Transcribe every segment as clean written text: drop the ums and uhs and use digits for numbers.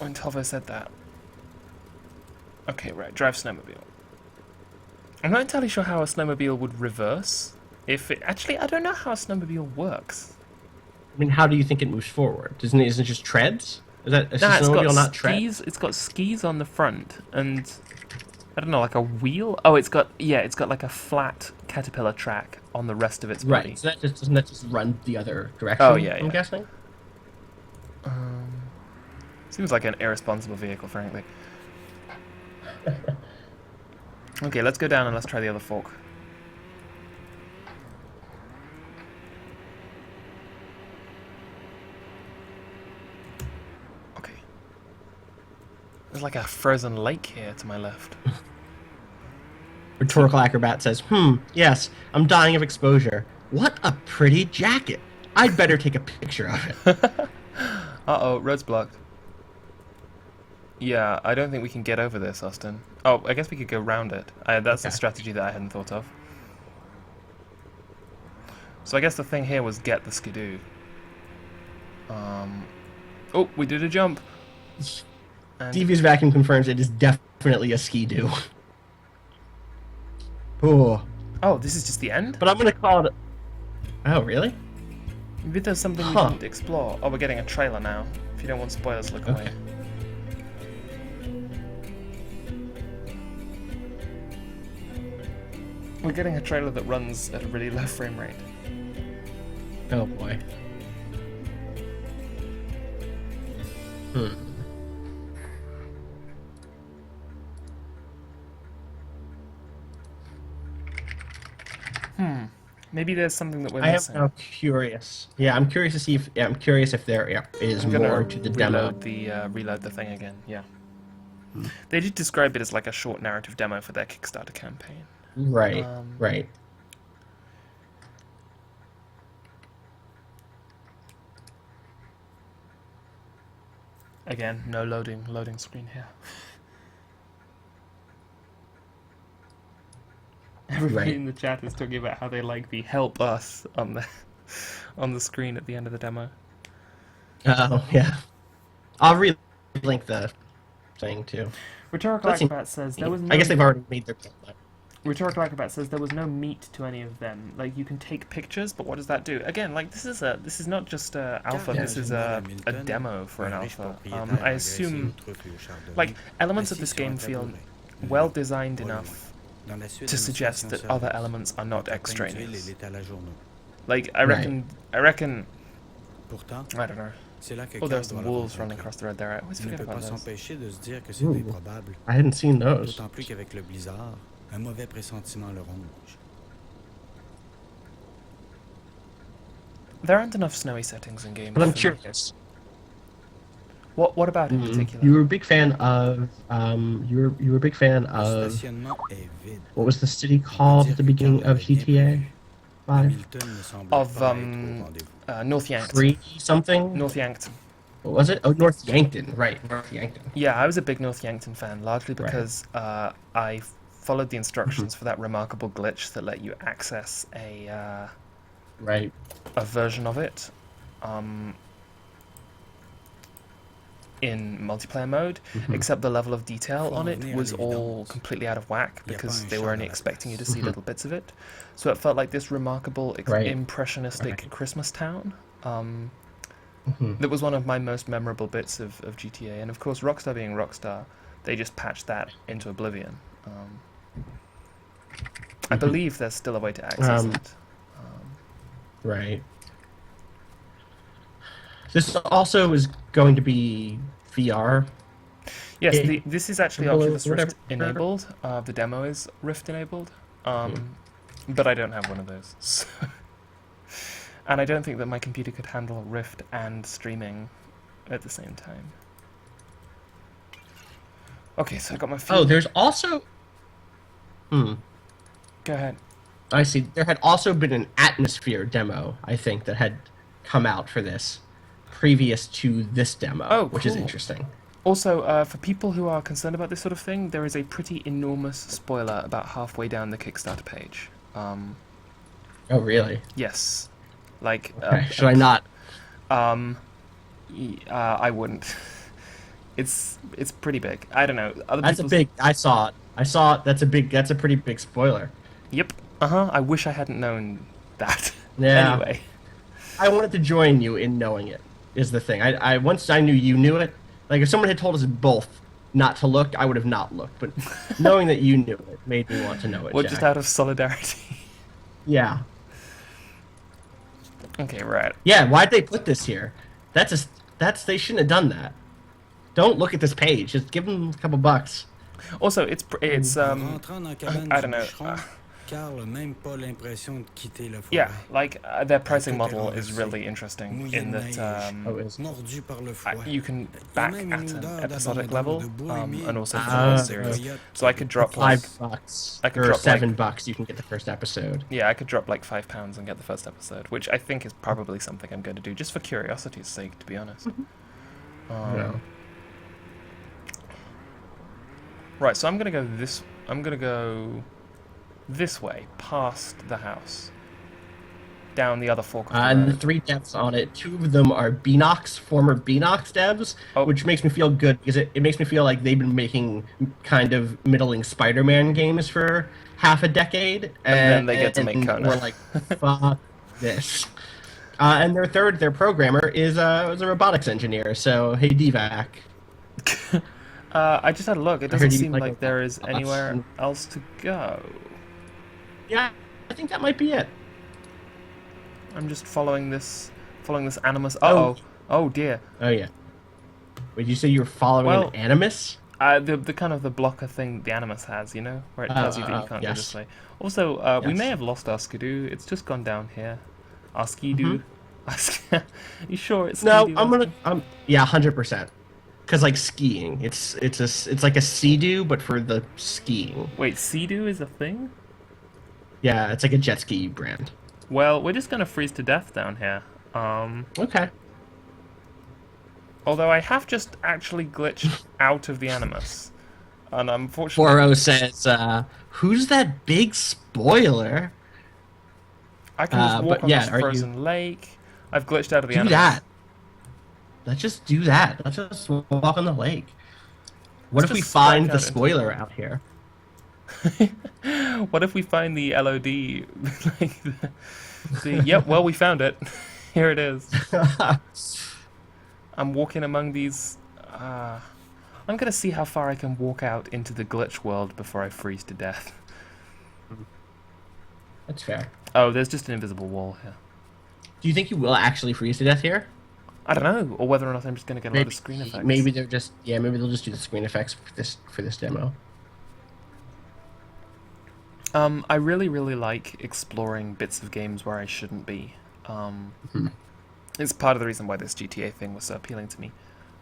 when Tovo said that. Okay, right, drive snowmobile. I'm not entirely sure how a snowmobile would reverse. If it actually, I don't know how a snowmobile works. I mean, how do you think it moves forward? Isn't it just treads? Is a Nah, it's got snowmobile not tread? skis. It's got skis on the front, and I don't know, like a wheel. Oh, it's got like a flat caterpillar track on the rest of its body. Right. So doesn't that just run the other Oh direction? yeah, I'm yeah. guessing. Seems like an irresponsible vehicle, frankly. Okay, let's go down and let's try the other fork. Okay. There's like a frozen lake here to my left. Rhetorical acrobat says, yes, I'm dying of exposure. What a pretty jacket. I'd better take a picture of it. Uh-oh, road's blocked. Yeah, I don't think we can get over this, Austin. Oh, I guess we could go round it. That's a strategy that I hadn't thought of. So I guess the thing here was get the skidoo. Oh, we did a jump. And Devious Vacuum confirms it is definitely a ski-doo. Oh. oh, this is just the end? But I'm going to call it... Oh, really? Maybe there's something we didn't explore. Oh, we're getting a trailer now. If you don't want spoilers, look away. We're getting a trailer that runs at a really low frame rate. Oh, boy. Maybe there's something that we're I am missing. now curious. Yeah, I'm curious to see if... Yeah, I'm curious if there is more to the demo. Reload the thing again, yeah. They did describe it as like a short narrative demo for their Kickstarter campaign. Right, right. Again, no loading screen here. Everybody in the chat is talking about how they like the "help us" on the screen at the end of the demo. Oh, yeah. I'll re-link the thing, too. Rhetorical Acrobat says there was no... I guess they've already made their point. Rhetorical Acrobat says there was no meat to any of them. Like, you can take pictures, but what does that do? Again, like, this is not just a alpha, this is a demo for an alpha. I assume, like, elements of this game feel well designed enough to suggest that other elements are not extraneous. Like, I reckon, I don't know. Oh, there's the wolves running across the road there. I always forget about those. Ooh, I hadn't seen those. There aren't enough snowy settings in games. But I'm curious. What about it in particular? You were a big fan of you were a big fan of what was the city called at the beginning of GTA 5? Of North Yankton. 3 something? North Yankton. What was it? Oh, North Yankton, right? North Yankton. Yeah, I was a big North Yankton fan, largely because I followed the instructions for that remarkable glitch that let you access a version of it. In multiplayer mode, except the level of detail on it was all completely out of whack because they were only expecting you to see little bits of it. So it felt like this remarkable impressionistic Christmas town. That was one of my most memorable bits of GTA. And of course, Rockstar being Rockstar, they just patched that into oblivion. I believe there's still a way to access it. Right. This also is going to be VR. Yes, this is actually Oculus Rift enabled. The demo is Rift enabled, but I don't have one of those. So and I don't think that my computer could handle Rift and streaming at the same time. Okay, so I got my feet. Oh, there's also... Go ahead. I see. There had also been an Atmosphere demo, I think, that had come out for this previous to this demo, which is interesting. Also, for people who are concerned about this sort of thing, there is a pretty enormous spoiler about halfway down the Kickstarter page. Oh, really? Yes. Like, should I not? I wouldn't. It's pretty big. I don't know. That's a big. I saw it. I saw it. That's a big. That's a pretty big spoiler. Yep. I wish I hadn't known that. Yeah. Anyway. I wanted to join you in knowing it. Is the thing. I once I knew you knew it. Like if someone had told us both not to look, I would have not looked. But knowing that you knew it made me want to know it. Well, Jack. just out of solidarity. Yeah. Okay, right. Yeah. Why'd they put this here? That's they shouldn't have done that. Don't look at this page. Just give them a couple bucks. Also, it's I don't know. Yeah, like their pricing model is really interesting in that you can back at an episodic level and also for the whole series. So I could drop $5. I could or drop $7. You can get the first episode. Yeah, I could drop like £5 and get the first episode, which I think is probably something I'm going to do just for curiosity's sake, to be honest. Yeah. Right, so I'm gonna go this way, past the house, down the other fork of the And the road. 3 devs on it, 2 of them are Beanox, former Beanox devs, which makes me feel good because it makes me feel like they've been making kind of middling Spider-Man games for half a decade, and then they get to make Kona. We're like, fuck this. And their programmer is was a robotics engineer. So hey, DVAC. I just had a look. It doesn't seem like there is anywhere else to go. Yeah, I think that might be it. I'm just following this animus. Oh dear. Oh yeah. Would you say you're following an animus? The kind of the blocker thing the animus has, you know, where it tells you that you can't go this way. Also, we may have lost our skidoo. It's just gone down here. Our skidoo. You sure it's skidoo? No, yeah, 100%. Because like skiing, it's like a sea-doo, but for the skiing. Wait, sea-doo is a thing? Yeah, it's like a jet ski brand. Well, we're just gonna freeze to death down here. Okay. Although I have just actually glitched out of the animus, and unfortunately, Foro says, "Who's that big spoiler?" I can just walk on this frozen lake. I've glitched out of the animus. Do that. Let's just do that. Let's just walk on the lake. What if we find the spoiler out here? What if we find the LOD? Yep, well, we found it. Here it is. I'm walking among these... I'm going to see how far I can walk out into the glitch world before I freeze to death. That's fair. Oh, there's just an invisible wall here. Do you think you will actually freeze to death here? I don't know, or whether or not I'm just going to get a lot of screen effects. Maybe they're just... Yeah, maybe they'll just do the screen effects for this demo. I really, really like exploring bits of games where I shouldn't be. It's part of the reason why this GTA thing was so appealing to me.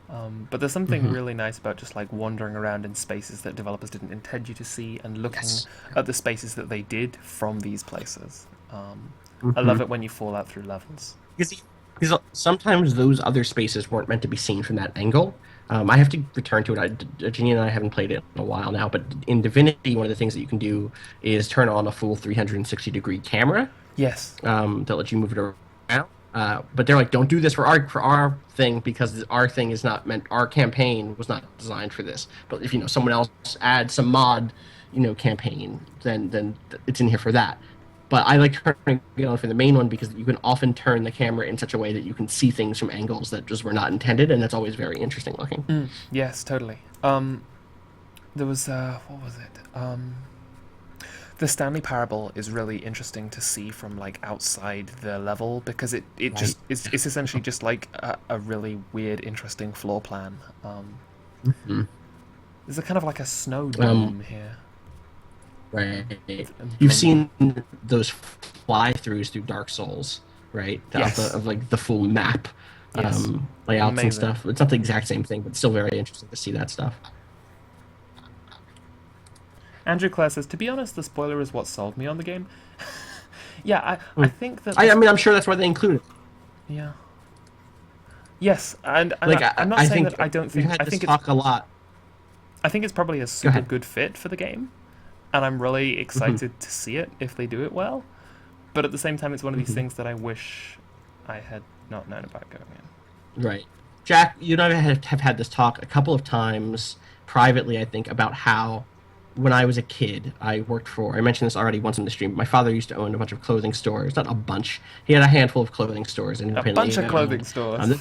But there's something really nice about just like wandering around in spaces that developers didn't intend you to see and looking at the spaces that they did from these places. I love it when you fall out through levels. Because sometimes those other spaces weren't meant to be seen from that angle. I have to return to it. Jenny and I haven't played it in a while now, but in Divinity, one of the things that you can do is turn on a full 360-degree camera. Yes. That lets you move it around. But they're like, don't do this for our thing because our thing is not meant. Our campaign was not designed for this. But if someone else adds some mod, campaign, then it's in here for that. But I like turning it on for the main one because you can often turn the camera in such a way that you can see things from angles that just were not intended, and that's always very interesting looking. Yes, totally. There was what was it? The Stanley Parable is really interesting to see from like outside the level because it's essentially just like a really weird, interesting floor plan. There's a kind of like a snow dome here. Right. You've seen those fly-throughs through Dark Souls, right? Yes. Of like the full map layouts and stuff. It's not the exact same thing, but it's still very interesting to see that stuff. Andrew Clare says, to be honest, the spoiler is what sold me on the game. Yeah, I think that... I mean, I'm sure that's why they included it. Yeah. Yes, and like, I'm not saying that I don't think... I think talk a lot. I think it's probably a super good fit for the game. And I'm really excited to see it if they do it well. But at the same time, it's one of these things that I wish I had not known about going in. Right. Jack, you and I have had this talk a couple of times privately, I think, about how when I was a kid, I mentioned this already once in the stream, but my father used to own a bunch of clothing stores. Not a bunch. He had a handful of clothing stores A independently bunch of clothing owned. stores. Um,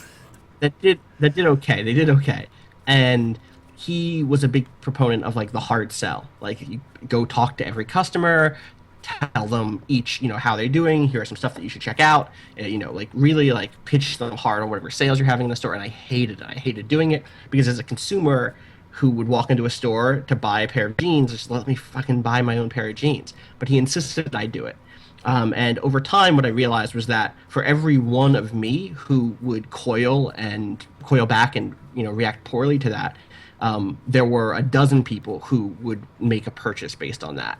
that did okay. They did okay. And he was a big proponent of like the hard sell. Like you go talk to every customer, tell them each, how they're doing. Here are some stuff that you should check out. Like really like pitch them hard on whatever sales you're having in the store. And I hated it. I hated doing it because as a consumer who would walk into a store to buy a pair of jeans, just let me fucking buy my own pair of jeans. But he insisted I do it. And over time, what I realized was that for every one of me who would coil back and react poorly to that, there were a dozen people who would make a purchase based on that.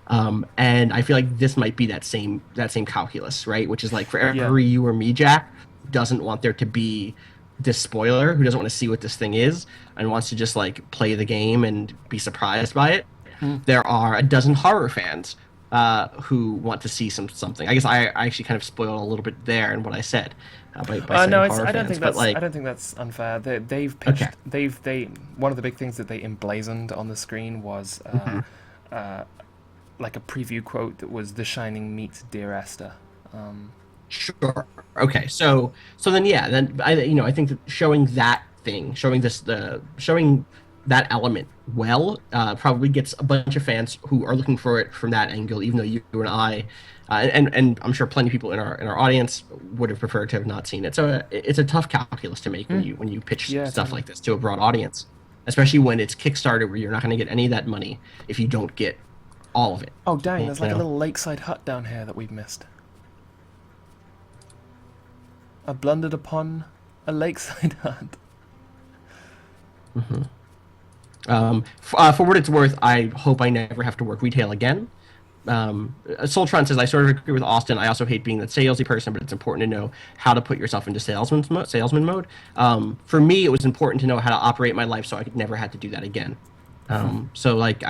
And I feel like this might be that same calculus, right? Which is like for every you or me, Jack, who doesn't want there to be this spoiler, who doesn't want to see what this thing is, and wants to just like play the game and be surprised by it. There are a dozen horror fans who want to see something. I guess I actually kind of spoiled a little bit there in what I said by saying No, horror I don't fans, think but that's like I don't think that's unfair. They've pitched. Okay. They one of the big things that they emblazoned on the screen was like a preview quote that was "The Shining meets Dear Esther." Sure. Okay. So then yeah, then I think that showing that thing, showing that element well, probably gets a bunch of fans who are looking for it from that angle. Even though you and I, and I'm sure plenty of people in our audience would have preferred to have not seen it. So it's a tough calculus to make when you pitch stuff like this to a broad audience, especially when it's Kickstarter where you're not going to get any of that money if you don't get all of it. Oh dang! There's like a little lakeside hut down here that we've missed. I blundered upon a lakeside hut. For what it's worth, I hope I never have to work retail again. Soltron says, I sort of agree with Austin. I also hate being that salesy person, but it's important to know how to put yourself into salesman mode. For me, it was important to know how to operate my life so I could never have to do that again. So like,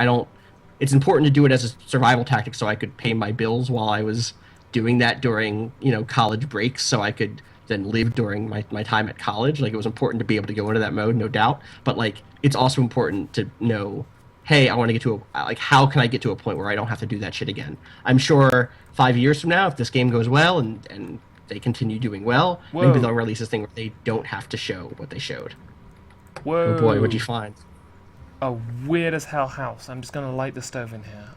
it's important to do it as a survival tactic so I could pay my bills while I was doing that during, college breaks so I could then live during my time at college. Like it was important to be able to go into that mode, no doubt. But like, it's also important to know, hey, I want to get to how can I get to a point where I don't have to do that shit again? I'm sure 5 years from now, if this game goes well and they continue doing well, maybe they'll release this thing where they don't have to show what they showed. Whoa. Oh boy, what'd you find? A weird as hell house. I'm just gonna light the stove in here.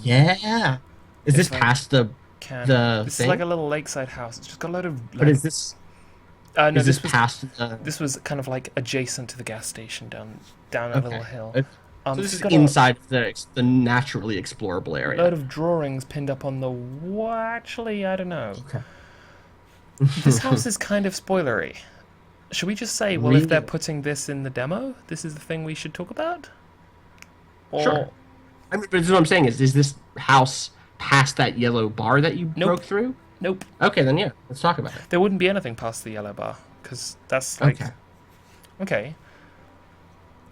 Yeah. Is this past the This thing? is like a little lakeside house. It's just got a load of. But is this? No, is this was past? This was kind of like adjacent to the gas station down a little hill. So this is inside the naturally explorable area. A load of drawings pinned up on the wall. Actually, I don't know. Okay. This house is kind of spoilery. Should we just say, well, if they're putting this in the demo, this is the thing we should talk about? Or... Sure. I mean, but what I'm saying is this house past that yellow bar that you broke through? Nope. Okay, then yeah, let's talk about it. There wouldn't be anything past the yellow bar, because that's like... Okay.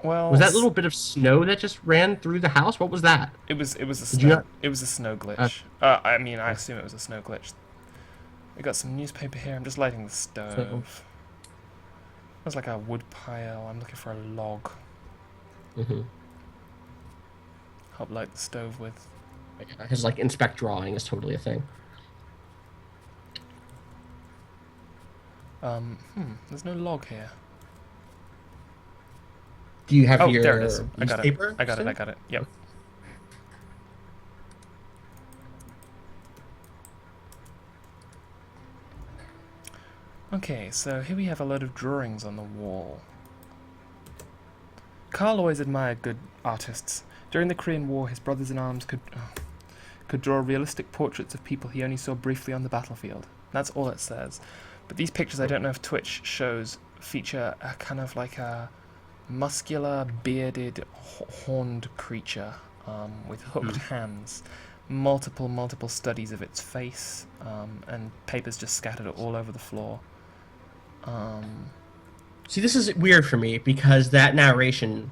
Well... Was that little bit of snow that just ran through the house? What was that? It was a snow... It was a snow glitch. I mean, I assume it was a snow glitch. We got some newspaper here. I'm just lighting the stove. There's like a wood pile. I'm looking for a log. Help light the stove with. His like inspect drawing is totally a thing. There's no log here. Do you have your there it is. I got it. Yep. Okay, so here we have a load of drawings on the wall. Carl always admired good artists. During the Korean War, his brothers-in-arms could draw realistic portraits of people he only saw briefly on the battlefield. That's all it says. But these pictures, I don't know if Twitch shows, feature a kind of like a muscular, bearded, horned creature with hooked hands. Multiple studies of its face, and papers just scattered all over the floor. See, this is weird for me because that narration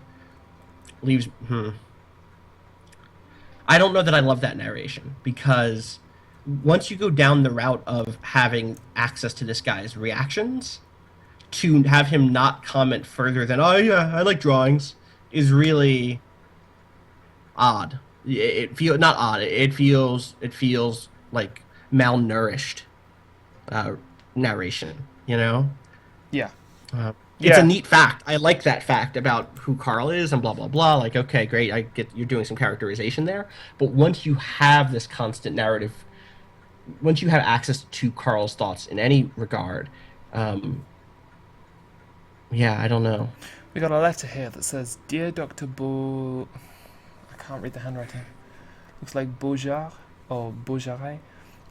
leaves. I don't know that I love that narration because once you go down the route of having access to this guy's reactions, to have him not comment further than, oh yeah, I like drawings, is really odd. It feel not odd. It feels like malnourished narration. You know. Yeah. It's a neat fact. I like that fact about who Carl is and blah blah blah. Like, okay, great. I get you're doing some characterization there. But once you have this constant narrative, once you have access to Carl's thoughts in any regard, yeah, I don't know. We got a letter here that says, "Dear Dr. I can't read the handwriting. Looks like Beaujard or Beaujard.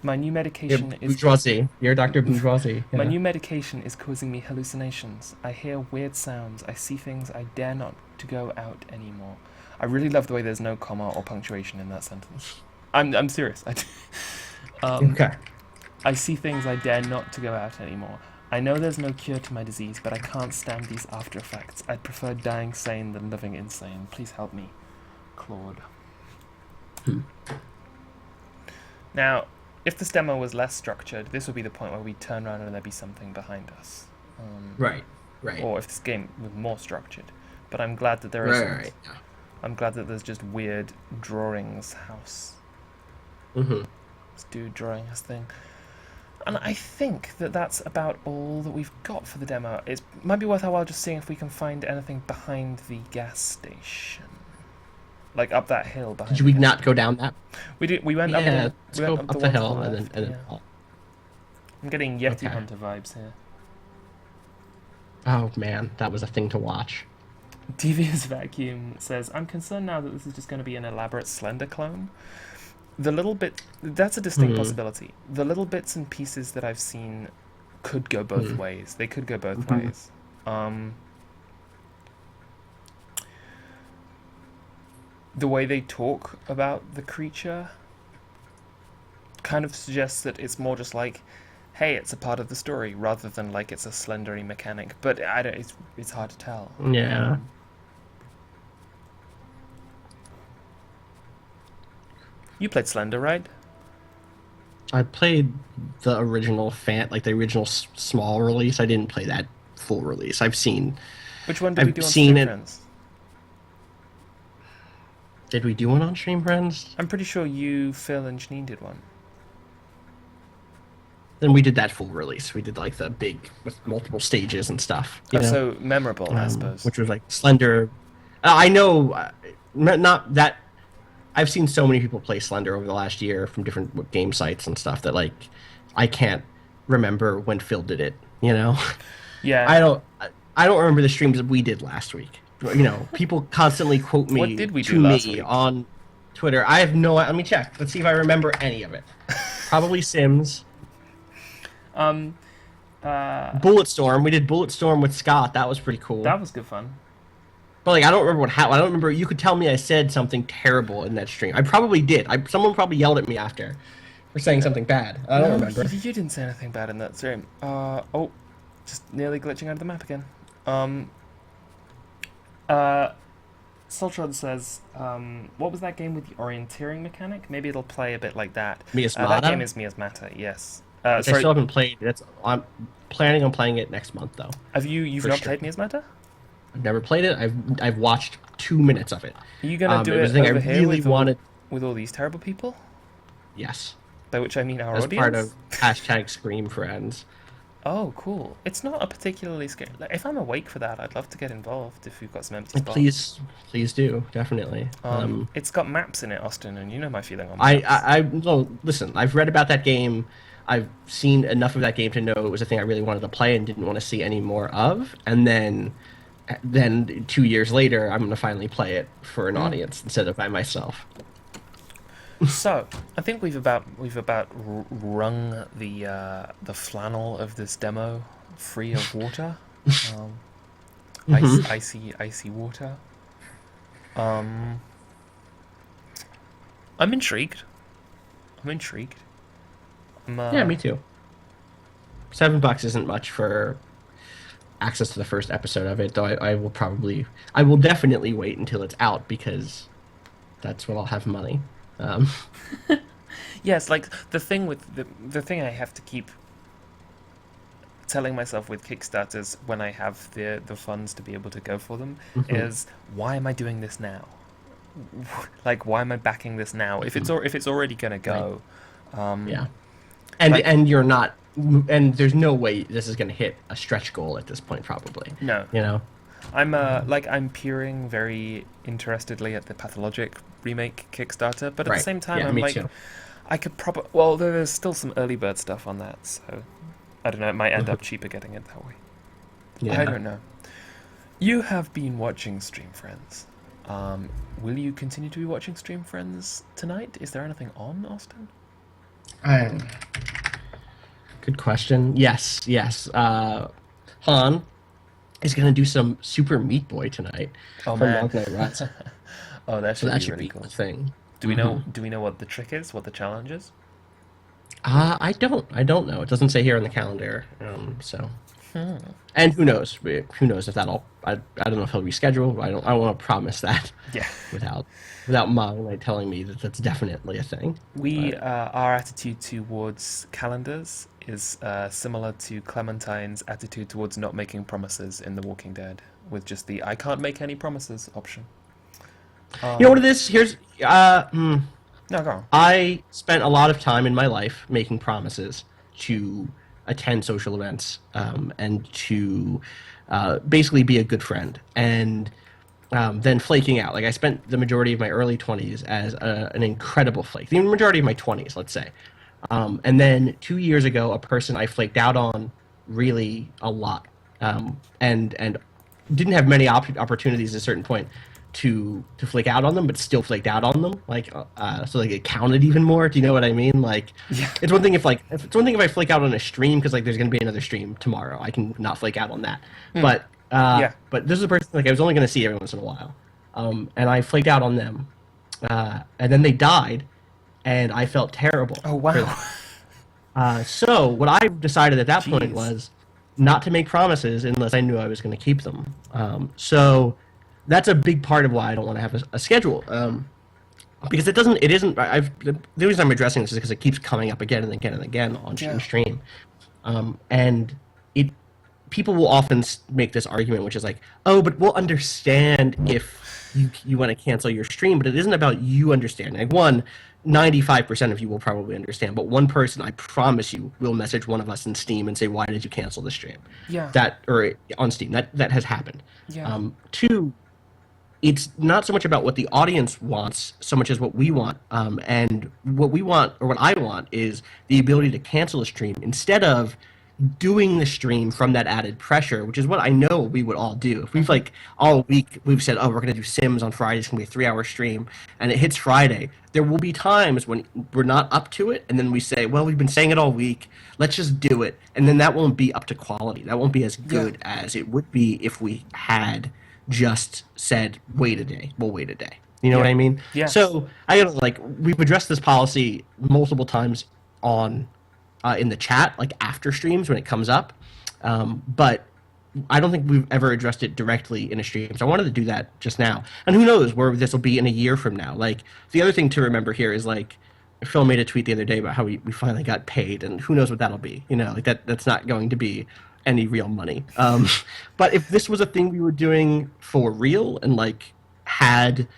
My new medication is Bourgeoisie. You're Dr. Bourgeoisie. Yeah. My new medication is causing me hallucinations. I hear weird sounds. I see things I dare not to go out anymore." I really love the way there's no comma or punctuation in that sentence. I'm serious. Okay. I see things I dare not to go out anymore. I know there's no cure to my disease, but I can't stand these after effects. I'd prefer dying sane than living insane. Please help me. Claude. Now, if this demo was less structured, this would be the point where we turn around and there'd be something behind us. Right. Or if this game was more structured. But I'm glad that there isn't. Right. Yeah. I'm glad that there's just weird drawings house. Mm-hmm. This dude drawing his thing. And I think that that's about all that we've got for the demo. It might be worth our while just seeing if we can find anything behind the gas station. Like up that hill behind. Did we not go down that? We did. We went up. Let's go up the hill and then. Yeah. I'm getting Yeti Hunter vibes here. Oh man, that was a thing to watch. Devious Vacuum says, "I'm concerned now that this is just going to be an elaborate Slender clone. The little bit, that's a distinct possibility. The little bits and pieces that I've seen could go both ways. They could go both ways. The way they talk about the creature kind of suggests that it's more just like, hey, it's a part of the story, rather than like it's a Slendery mechanic. But I don't. It's hard to tell. Yeah. You played Slender, right? I played the original the original small release. I didn't play that full release. I've seen. Which one did we do on Streamfriends? Did we do one on Streamfriends? I'm pretty sure you, Phil, and Janine did one. Then we did that full release. We did like the big with multiple stages and stuff. You know? So memorable, I suppose. Which was like Slender. I know, not that. I've seen so many people play Slender over the last year from different game sites and stuff that like I can't remember when Phil did it. You know. Yeah. I don't remember the streams that we did last week. You know, people constantly quote me what did we do last week? On Twitter. I have no. Let me check. Let's see if I remember any of it. Probably Sims. Bulletstorm. We did Bulletstorm with Scott. That was pretty cool. That was good fun. But like, I don't remember what happened. I don't remember. You could tell me I said something terrible in that stream. I probably did. Someone probably yelled at me after for saying something bad. I don't remember. You didn't say anything bad in that stream. Oh, just nearly glitching out of the map again. Sultron says, what was that game with the orienteering mechanic? Maybe it'll play a bit like that. Miasmata? That game is Miasmata, yes. I still haven't played. I'm planning on playing it next month, though. You've not played Miasmata? I've never played it. I've watched 2 minutes of it. Are you going to do it over here with all these terrible people? Yes. By which I mean our audience? As part of #Streamfriends. Oh, cool. It's not a particularly scary... Like, if I'm awake for that, I'd love to get involved if you've got some empty spots. Please do, definitely. It's got maps in it, Austin, and you know my feeling on maps. No, listen, I've read about that game. I've seen enough of that game to know it was a thing I really wanted to play and didn't want to see any more of. And then 2 years later, I'm going to finally play it for an audience instead of by myself. So, I think we've about wrung the flannel of this demo free of water, icy water. I'm intrigued. Yeah, me too. $7 isn't much for access to the first episode of it, though. I will definitely wait until it's out because that's when I'll have money. Yes, like the thing I have to keep telling myself with Kickstarters when I have the funds to be able to go for them Mm-hmm. is, why am I doing this now? Like, why am I backing this now? If it's already gonna go, Yeah. And like- and you're not, and there's no way this is going to hit a stretch goal at this point, probably. no. You know? I'm peering very interestedly at the Pathologic remake Kickstarter, but at the same time, Yeah, I'm me like, too. I could probably. Well, there's still some early bird stuff on that, so I don't know. It might end up cheaper getting it that way. Yeah. I don't know. You have been watching Streamfriends. Will you continue to be watching Streamfriends tonight? Is there anything on, Austin? Good question. Yes. Han is going to do some Super Meat Boy tonight. Oh, from man. Long Night Rise. Oh, that So should that be should really be cool. a thing. Do we know what the trick is? What the challenge is? I don't know. It doesn't say here on the calendar. So. And who knows? Who knows if that'll? I don't know if he'll reschedule. I don't want to promise that. Yeah. Without Mom telling me that that's definitely a thing. Our attitude towards calendars is similar to Clementine's attitude towards not making promises in The Walking Dead, with just the "I can't make any promises" option. You know what it is? Here's No, go on. I spent a lot of time in my life making promises to attend social events and to basically be a good friend, and then flaking out. Like, I spent the majority of my early 20s as an incredible flake. The majority of my 20s, let's say. And then 2 years ago, a person I flaked out on really a lot, and didn't have many opportunities at a certain point to flake out on them, but still flaked out on them. So it counted even more. Do you know what I mean? Like, it's one thing if I flake out on a stream because there's going to be another stream tomorrow. I can not flake out on that. But this is a person I was only going to see every once in a while, and I flaked out on them, and then they died, and I felt terrible. Oh, wow. So what I decided at that point Jeez. was not to make promises unless I knew I was going to keep them. So that's a big part of why I don't want to have a schedule. Because the reason I'm addressing this is because it keeps coming up again and again and again on stream. And people will often make this argument, which is like, oh, but we'll understand if you want to cancel your stream, but it isn't about you understanding. Like, 95% of you will probably understand, but one person, I promise you, will message one of us in Steam and say, why did you cancel the stream? Yeah. Or on Steam. That has happened. Yeah. Two, it's not so much about what the audience wants so much as what we want. And what we want, or what I want, is the ability to cancel a stream instead of doing the stream from that added pressure, which is what I know we would all do. If we've all week we've said, oh, we're going to do Sims on Friday, it's going to be a 3-hour stream, and it hits Friday, there will be times when we're not up to it, and then we say, well, we've been saying it all week, let's just do it, and then that won't be up to quality. That won't be as good as it would be if we had just said, wait a day, we'll wait a day. You know what I mean? Yeah. So we've addressed this policy multiple times on in the chat, after streams when it comes up, but I don't think we've ever addressed it directly in a stream. So I wanted to do that just now, and who knows where this will be in a year from now. The other thing to remember here is Phil made a tweet the other day about how we finally got paid, and who knows what that'll be. That's not going to be any real money. But if this was a thing we were doing for real and had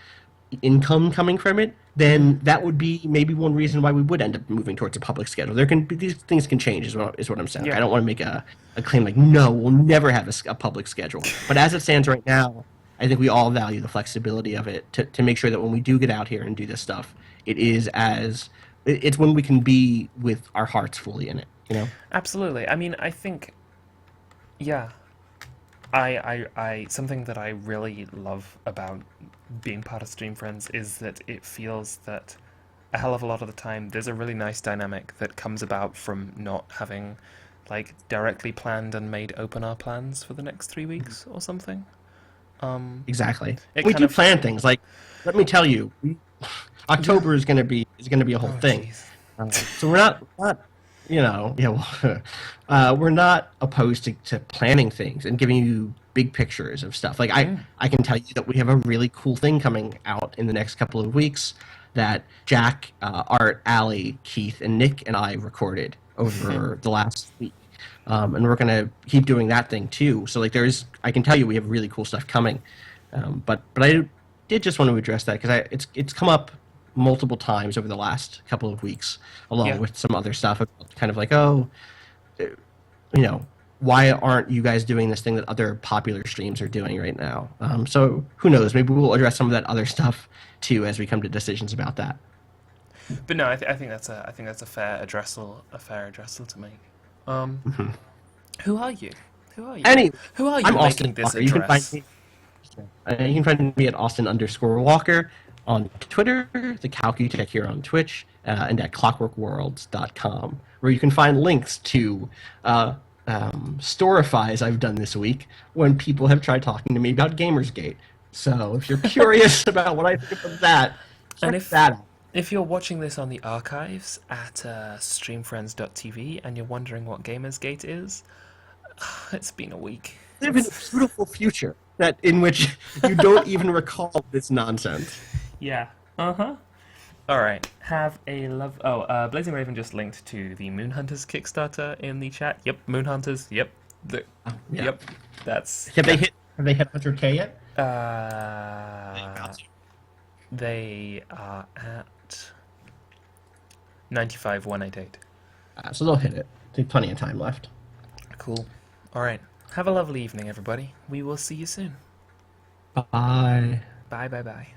income coming from it, then that would be maybe one reason why we would end up moving towards a public schedule. These things can change, is what I'm saying. Yeah. I don't want to make a claim no, we'll never have a public schedule. But as it stands right now, I think we all value the flexibility of it to make sure that when we do get out here and do this stuff, it's when we can be with our hearts fully in it. Absolutely. I mean, I think, I something that I really love about being part of Streamfriends is that it feels that a hell of a lot of the time there's a really nice dynamic that comes about from not having directly planned and made open-R plans for the next 3 weeks or something. Exactly. It We kind do of- plan things. Let me tell you, October is going to be a whole thing. Jeez. So we're not we're not opposed to planning things and giving you big pictures of stuff. I can tell you that we have a really cool thing coming out in the next couple of weeks that Jack, Art, Allie, Keith, and Nick and I recorded over the last week. and we're gonna keep doing that thing too. So like I can tell you we have really cool stuff coming, but I did just want to address that because it's come up multiple times over the last couple of weeks, along with some other stuff, kind of like, oh, why aren't you guys doing this thing that other popular streams are doing right now? So who knows? Maybe we'll address some of that other stuff too as we come to decisions about that. But no, I think that's a fair addressal to make. Who are you? Who are you? Who are you I'm making Austin this Walker. address? You can find me at Austin_Walker on Twitter, the Calcutech here on Twitch, and at clockworkworlds.com, where you can find links to storifies I've done this week when people have tried talking to me about Gamersgate. So if you're curious about what I think of that, check that out. If you're watching this on the archives at streamfriends.tv and you're wondering what Gamersgate is, it's been a week. There's been a beautiful future in which you don't even recall this nonsense. Yeah. Uh-huh. All right. Have a love. Oh, Blazing Raven just linked to the Moonhunters Kickstarter in the chat. Yep, Moonhunters. Yep. Yep. That's. Have they hit 100K yet? They are at 95,188. So they'll hit it. There's plenty of time left. Cool. All right. Have a lovely evening, everybody. We will see you soon. Bye. Bye.